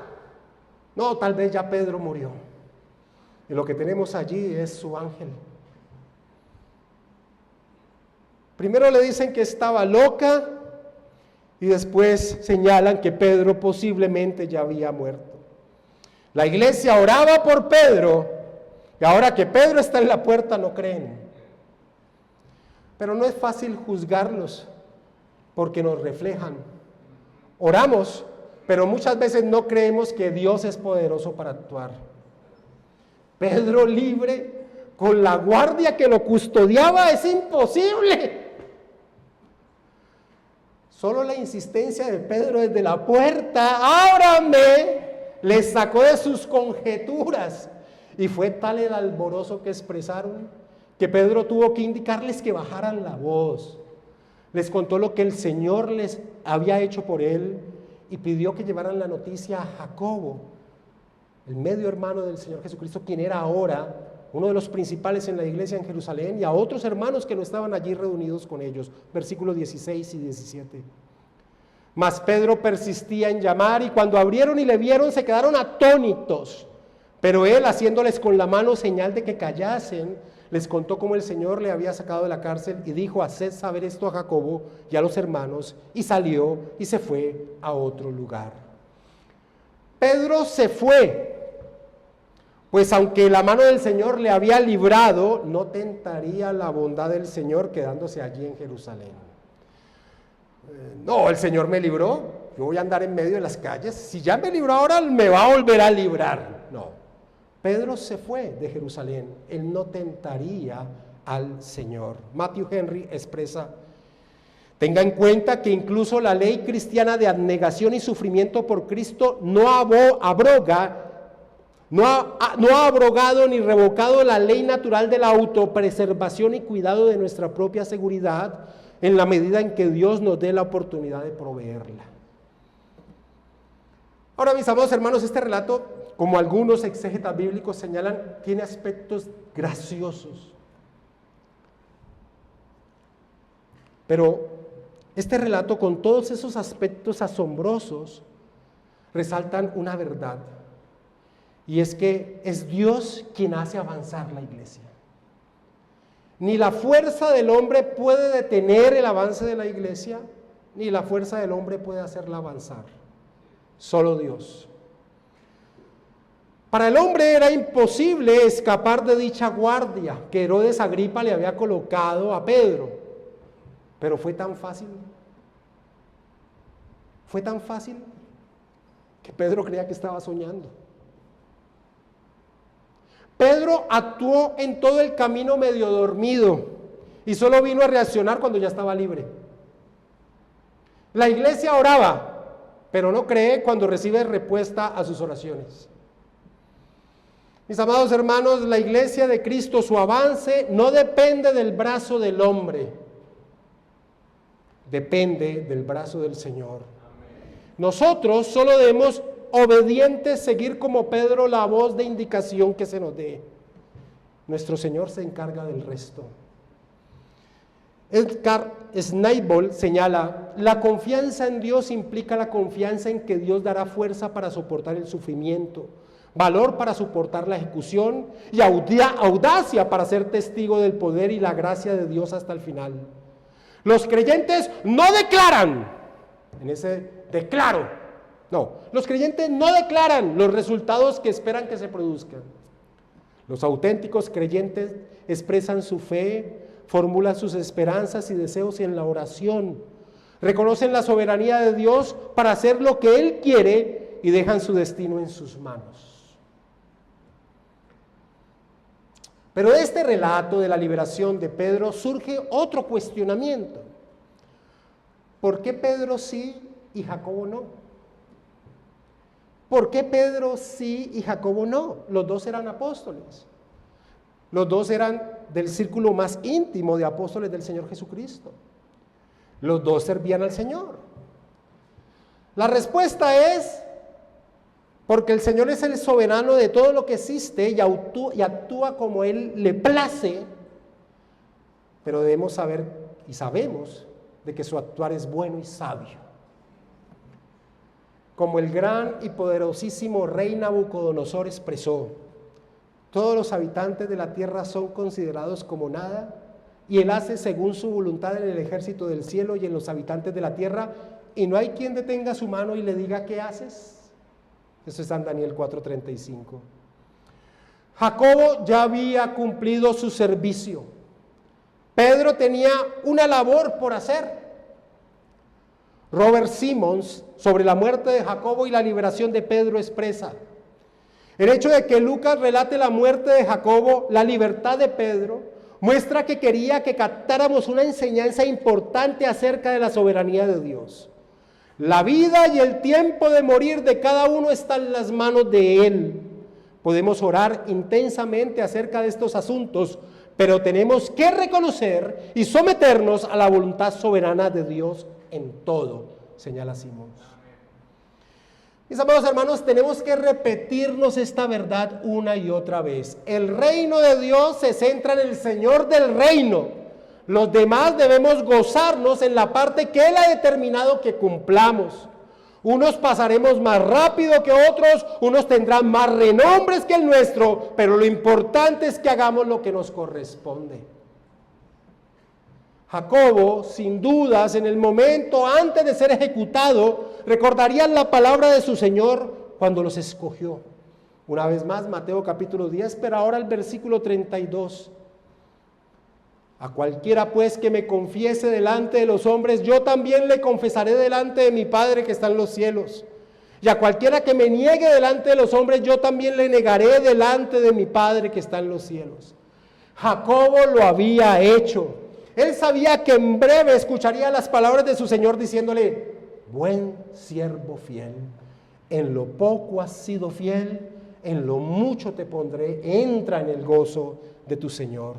[SPEAKER 1] No, tal vez ya Pedro murió. Y lo que tenemos allí es su ángel. Primero le dicen que estaba loca y después señalan que Pedro posiblemente ya había muerto. La iglesia oraba por Pedro y ahora que Pedro está en la puerta no creen. Pero no es fácil juzgarlos porque nos reflejan. Oramos, pero muchas veces no creemos que Dios es poderoso para actuar. Pedro libre, con la guardia que lo custodiaba, es imposible. Solo la insistencia de Pedro desde la puerta: ábrame, le sacó de sus conjeturas. Y fue tal el alborozo que expresaron que Pedro tuvo que indicarles que bajaran la voz. Les contó lo que el Señor les había hecho por él y pidió que llevaran la noticia a Jacobo, el medio hermano del Señor Jesucristo, quien era ahora uno de los principales en la iglesia en Jerusalén, y a otros hermanos que no estaban allí reunidos con ellos. Versículos 16 y 17. Mas Pedro persistía en llamar, y cuando abrieron y le vieron se quedaron atónitos. Pero él, haciéndoles con la mano señal de que callasen, les contó cómo el Señor le había sacado de la cárcel y dijo: haced saber esto a Jacobo y a los hermanos, y salió y se fue a otro lugar. Pedro se fue, pues aunque la mano del Señor le había librado, no tentaría la bondad del Señor quedándose allí en Jerusalén. No, el Señor me libró, yo voy a andar en medio de las calles, si ya me libró ahora, me va a volver a librar. No, Pedro se fue de Jerusalén, él no tentaría al Señor. Matthew Henry expresa: tenga en cuenta que incluso la ley cristiana de abnegación y sufrimiento por Cristo no ha abrogado ni revocado la ley natural de la autopreservación y cuidado de nuestra propia seguridad, en la medida en que Dios nos dé la oportunidad de proveerla. Ahora, mis amados hermanos, este relato, como algunos exégetas bíblicos señalan, tiene aspectos graciosos. Pero este relato, con todos esos aspectos asombrosos, resaltan una verdad, y es que es Dios quien hace avanzar la iglesia. Ni la fuerza del hombre puede detener el avance de la iglesia, ni la fuerza del hombre puede hacerla avanzar. Solo Dios. Para el hombre era imposible escapar de dicha guardia que Herodes Agripa le había colocado a Pedro. Pero fue tan fácil que Pedro creía que estaba soñando. Pedro actuó en todo el camino medio dormido y solo vino a reaccionar cuando ya estaba libre. La iglesia oraba, pero no cree cuando recibe respuesta a sus oraciones. Mis amados hermanos, la iglesia de Cristo, su avance no depende del brazo del hombre, depende del brazo del Señor. Nosotros solo debemos obedientes seguir como Pedro la voz de indicación que se nos dé. Nuestro Señor se encarga del resto. Edgar Snaibol señala: la confianza en Dios implica la confianza en que Dios dará fuerza para soportar el sufrimiento, valor para soportar la ejecución y audacia para ser testigo del poder y la gracia de Dios hasta el final. Los creyentes no declaran, en ese declaro, no, los creyentes no declaran los resultados que esperan que se produzcan. Los auténticos creyentes expresan su fe, formulan sus esperanzas y deseos en la oración, reconocen la soberanía de Dios para hacer lo que Él quiere y dejan su destino en sus manos. Pero de este relato de la liberación de Pedro surge otro cuestionamiento. ¿Por qué Pedro sí y Jacobo no? ¿Por qué Pedro sí y Jacobo no? Los dos eran apóstoles. Los dos eran del círculo más íntimo de apóstoles del Señor Jesucristo. Los dos servían al Señor. La respuesta es porque el Señor es el soberano de todo lo que existe y actúa como Él le place, pero debemos saber y sabemos de que su actuar es bueno y sabio. Como el gran y poderosísimo rey Nabucodonosor expresó: todos los habitantes de la tierra son considerados como nada, y Él hace según su voluntad en el ejército del cielo y en los habitantes de la tierra, y no hay quien detenga su mano y le diga: ¿qué haces? Eso es San Daniel 4:35. Jacobo ya había cumplido su servicio. Pedro tenía una labor por hacer. Robert Simmons, sobre la muerte de Jacobo y la liberación de Pedro, expresa: el hecho de que Lucas relate la muerte de Jacobo, la libertad de Pedro, muestra que quería que captáramos una enseñanza importante acerca de la soberanía de Dios. La vida y el tiempo de morir de cada uno está en las manos de Él. Podemos orar intensamente acerca de estos asuntos, pero tenemos que reconocer y someternos a la voluntad soberana de Dios en todo, señala Simón. Mis amados hermanos, tenemos que repetirnos esta verdad una y otra vez. El reino de Dios se centra en el Señor del reino. Los demás debemos gozarnos en la parte que Él ha determinado que cumplamos. Unos pasaremos más rápido que otros, unos tendrán más renombres que el nuestro, pero lo importante es que hagamos lo que nos corresponde. Jacobo, sin dudas, en el momento antes de ser ejecutado, recordaría la palabra de su Señor cuando los escogió. Una vez más, Mateo capítulo 10, pero ahora el versículo 32. A cualquiera pues que me confiese delante de los hombres, yo también le confesaré delante de mi Padre que está en los cielos. Y a cualquiera que me niegue delante de los hombres, yo también le negaré delante de mi Padre que está en los cielos. Jacobo lo había hecho. Él sabía que en breve escucharía las palabras de su Señor diciéndole: buen siervo fiel, en lo poco has sido fiel, en lo mucho te pondré, entra en el gozo de tu Señor.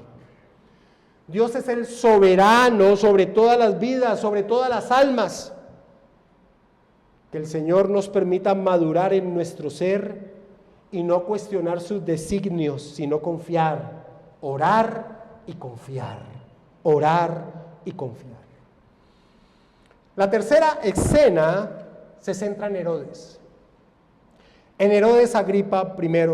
[SPEAKER 1] Dios es el soberano sobre todas las vidas, sobre todas las almas. Que el Señor nos permita madurar en nuestro ser y no cuestionar sus designios, sino confiar, orar y confiar, orar y confiar. La tercera escena se centra en Herodes. En Herodes Agripa I.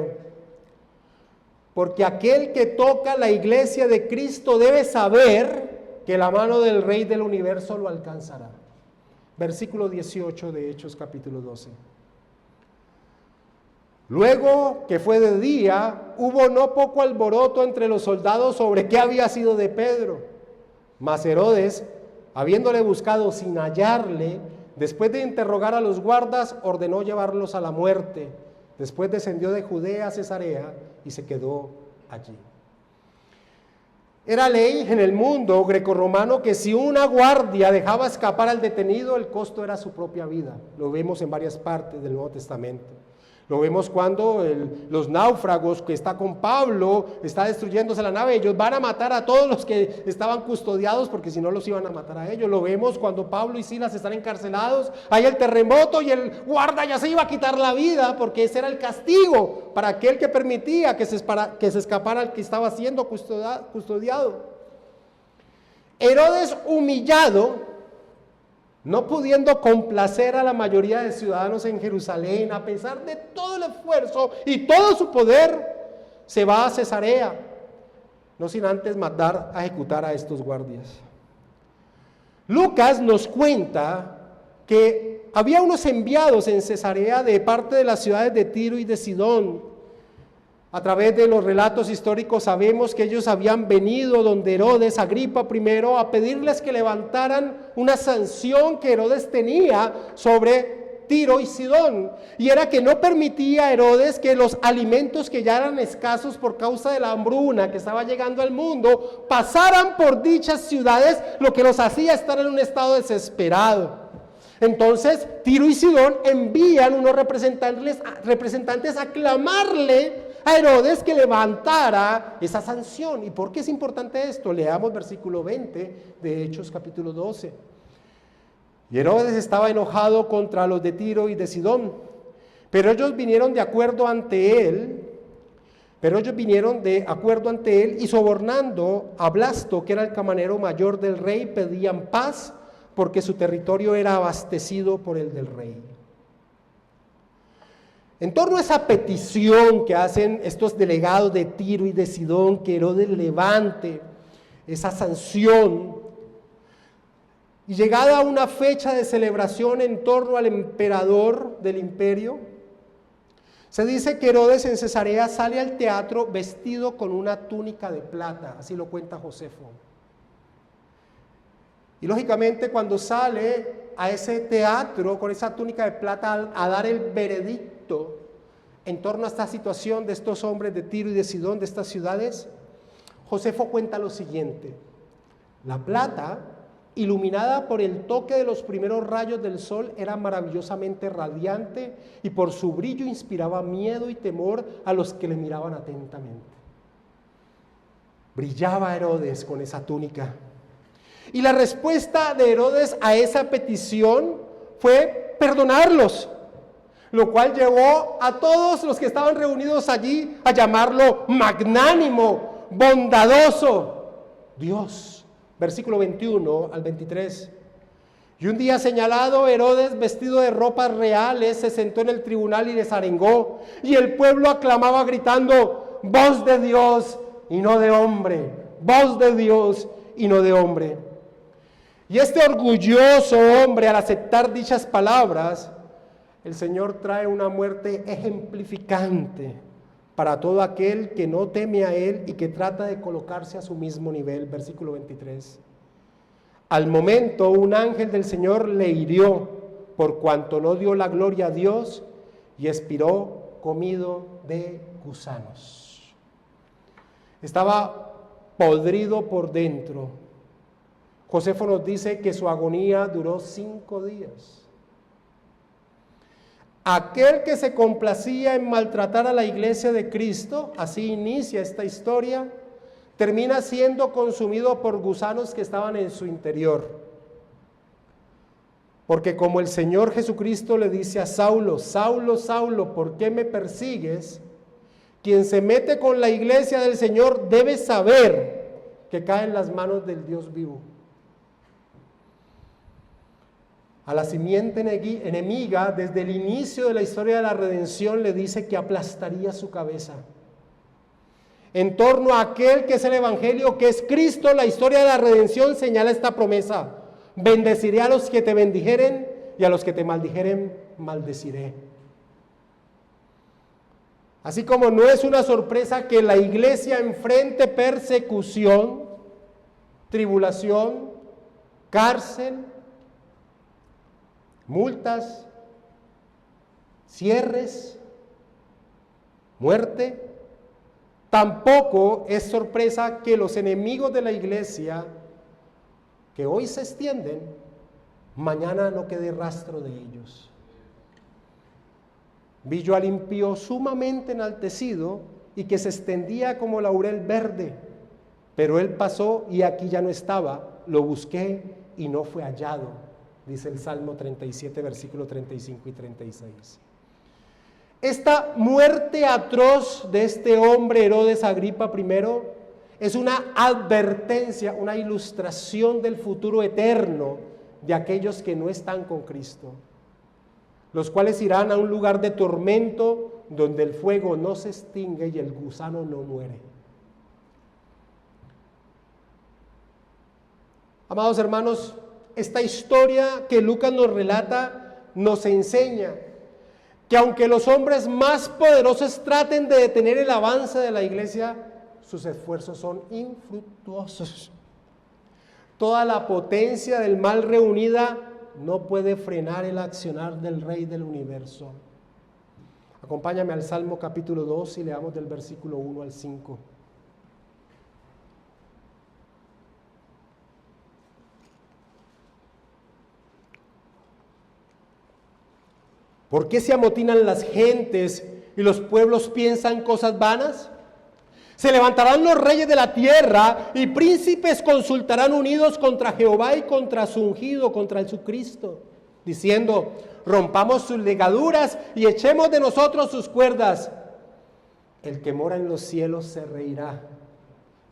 [SPEAKER 1] Porque aquel que toca la iglesia de Cristo debe saber que la mano del Rey del universo lo alcanzará. Versículo 18 de Hechos capítulo 12. Luego que fue de día, hubo no poco alboroto entre los soldados sobre qué había sido de Pedro. Mas Herodes, habiéndole buscado sin hallarle, después de interrogar a los guardas, ordenó llevarlos a la muerte. Después descendió de Judea a Cesarea y se quedó allí. Era ley en el mundo grecorromano que si una guardia dejaba escapar al detenido, el costo era su propia vida. Lo vemos en varias partes del Nuevo Testamento. Lo vemos cuando los náufragos que está con Pablo, está destruyéndose la nave, ellos van a matar a todos los que estaban custodiados porque si no los iban a matar a ellos. Lo vemos cuando Pablo y Silas están encarcelados, hay el terremoto y el guarda ya se iba a quitar la vida porque ese era el castigo para aquel que permitía que se escapara al que estaba siendo custodiado. Herodes humillado, no pudiendo complacer a la mayoría de ciudadanos en Jerusalén, a pesar de todo el esfuerzo y todo su poder, se va a Cesarea, no sin antes mandar a ejecutar a estos guardias. Lucas nos cuenta que había unos enviados en Cesarea de parte de las ciudades de Tiro y de Sidón. A través de los relatos históricos sabemos que ellos habían venido donde Herodes Agripa I a pedirles que levantaran una sanción que Herodes tenía sobre Tiro y Sidón, y era que no permitía a Herodes que los alimentos que ya eran escasos por causa de la hambruna que estaba llegando al mundo pasaran por dichas ciudades, lo que los hacía estar en un estado desesperado. Entonces Tiro y Sidón envían unos representantes a clamarle a Herodes que levantara esa sanción. ¿Y por qué es importante esto? Leamos versículo 20 de Hechos capítulo 12. Y Herodes estaba enojado contra los de Tiro y de Sidón, pero ellos vinieron de acuerdo ante él, y sobornando a Blasto, que era el camarero mayor del rey, pedían paz porque su territorio era abastecido por el del rey. En torno a esa petición que hacen estos delegados de Tiro y de Sidón, que Herodes levante esa sanción, y llegada a una fecha de celebración en torno al emperador del imperio, se dice que Herodes en Cesarea sale al teatro vestido con una túnica de plata, así lo cuenta Josefo. Y lógicamente cuando sale a ese teatro con esa túnica de plata a dar el veredicto en torno a esta situación de estos hombres de Tiro y de Sidón, de estas ciudades, Josefo cuenta lo siguiente: la plata, iluminada por el toque de los primeros rayos del sol, era maravillosamente radiante y por su brillo inspiraba miedo y temor a los que le miraban atentamente. Brillaba Herodes con esa túnica. Y la respuesta de Herodes a esa petición fue perdonarlos, lo cual llevó a todos los que estaban reunidos allí a llamarlo magnánimo, bondadoso Dios. Versículo 21 al 23. Y un día señalado, Herodes, vestido de ropas reales, se sentó en el tribunal y les arengó, y el pueblo aclamaba gritando: voz de Dios y no de hombre, voz de Dios y no de hombre. Y este orgulloso hombre, al aceptar dichas palabras, el Señor trae una muerte ejemplificante para todo aquel que no teme a Él y que trata de colocarse a su mismo nivel. Versículo 23. Al momento un ángel del Señor le hirió por cuanto no dio la gloria a Dios y expiró comido de gusanos. Estaba podrido por dentro. Josefo nos dice que su agonía duró 5 días. Aquel que se complacía en maltratar a la iglesia de Cristo, así inicia esta historia, termina siendo consumido por gusanos que estaban en su interior. Porque como el Señor Jesucristo le dice a Saulo, Saulo, Saulo, ¿por qué me persigues? Quien se mete con la iglesia del Señor debe saber que cae en las manos del Dios vivo. A la simiente enemiga, desde el inicio de la historia de la redención, le dice que aplastaría su cabeza. En torno a aquel que es el Evangelio, que es Cristo, la historia de la redención señala esta promesa: bendeciré a los que te bendijeren y a los que te maldijeren, maldeciré. Así como no es una sorpresa que la iglesia enfrente persecución, tribulación, cárcel, multas, cierres, muerte, tampoco es sorpresa que los enemigos de la iglesia que hoy se extienden, mañana no quede rastro de ellos. Vi yo al impío sumamente enaltecido y que se extendía como laurel verde, pero él pasó y aquí ya no estaba, lo busqué y no fue hallado, dice el Salmo 37, versículo 35 y 36. Esta muerte atroz de este hombre Herodes Agripa I es una advertencia, una ilustración del futuro eterno de aquellos que no están con Cristo, los cuales irán a un lugar de tormento donde el fuego no se extingue y el gusano no muere. Amados hermanos, esta historia que Lucas nos relata nos enseña que aunque los hombres más poderosos traten de detener el avance de la iglesia, sus esfuerzos son infructuosos. Toda la potencia del mal reunida no puede frenar el accionar del Rey del universo. Acompáñame al Salmo capítulo 2 y leamos del versículo 1 al 5. ¿Por qué se amotinan las gentes y los pueblos piensan cosas vanas? Se levantarán los reyes de la tierra y príncipes consultarán unidos contra Jehová y contra su ungido, contra el su Cristo, diciendo: rompamos sus ligaduras y echemos de nosotros sus cuerdas. El que mora en los cielos se reirá,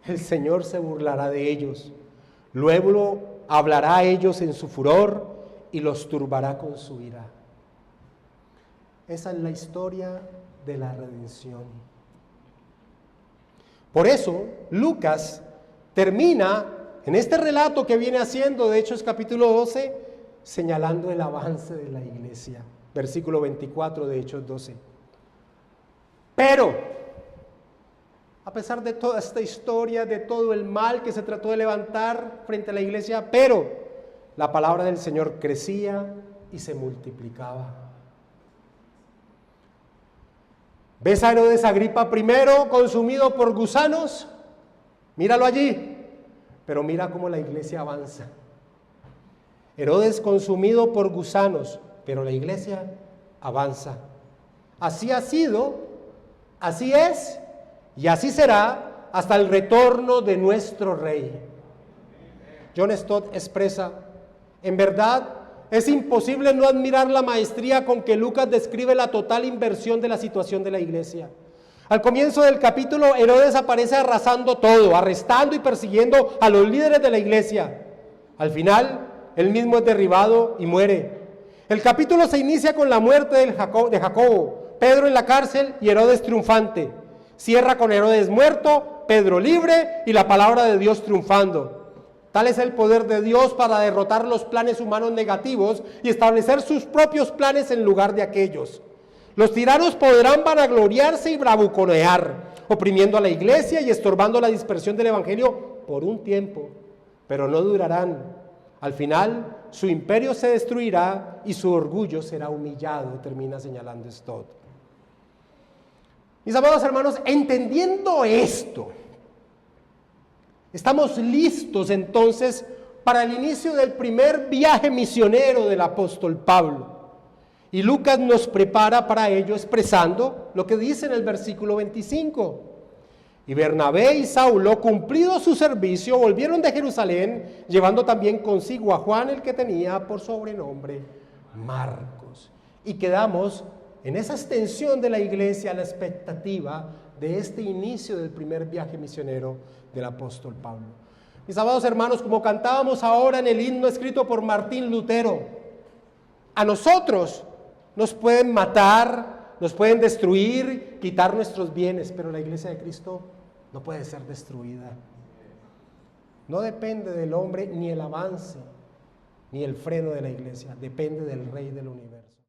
[SPEAKER 1] el Señor se burlará de ellos, luego hablará a ellos en su furor y los turbará con su ira. Esa es la historia de la redención. Por eso, Lucas termina en este relato que viene haciendo de Hechos capítulo 12, señalando el avance de la iglesia. Versículo 24 de Hechos 12. Pero, a pesar de toda esta historia, de todo el mal que se trató de levantar frente a la iglesia, pero la palabra del Señor crecía y se multiplicaba. ¿Ves a Herodes Agripa I consumido por gusanos? Míralo allí, pero mira cómo la iglesia avanza. Herodes consumido por gusanos, pero la iglesia avanza. Así ha sido, así es y así será hasta el retorno de nuestro Rey. John Stott expresa: en verdad, es imposible no admirar la maestría con que Lucas describe la total inversión de la situación de la iglesia. Al comienzo del capítulo, Herodes aparece arrasando todo, arrestando y persiguiendo a los líderes de la iglesia. Al final, él mismo es derribado y muere. El capítulo se inicia con la muerte de Jacobo, Pedro en la cárcel y Herodes triunfante. Cierra con Herodes muerto, Pedro libre y la palabra de Dios triunfando. Tal es el poder de Dios para derrotar los planes humanos negativos y establecer sus propios planes en lugar de aquellos. Los tiranos podrán vanagloriarse y bravuconear, oprimiendo a la iglesia y estorbando la dispersión del evangelio por un tiempo, pero no durarán. Al final, su imperio se destruirá y su orgullo será humillado, termina señalando Stott. Mis amados hermanos, entendiendo esto, estamos listos entonces para el inicio del primer viaje misionero del apóstol Pablo. Y Lucas nos prepara para ello expresando lo que dice en el versículo 25. Y Bernabé y Saulo, cumplido su servicio, volvieron de Jerusalén, llevando también consigo a Juan, el que tenía por sobrenombre Marcos. Y quedamos en esa extensión de la iglesia a la expectativa de este inicio del primer viaje misionero del apóstol Pablo. Mis amados hermanos, como cantábamos ahora en el himno escrito por Martín Lutero, a nosotros nos pueden matar, nos pueden destruir, quitar nuestros bienes, pero la iglesia de Cristo no puede ser destruida. No depende del hombre ni el avance, ni el freno de la iglesia, depende del Rey del universo.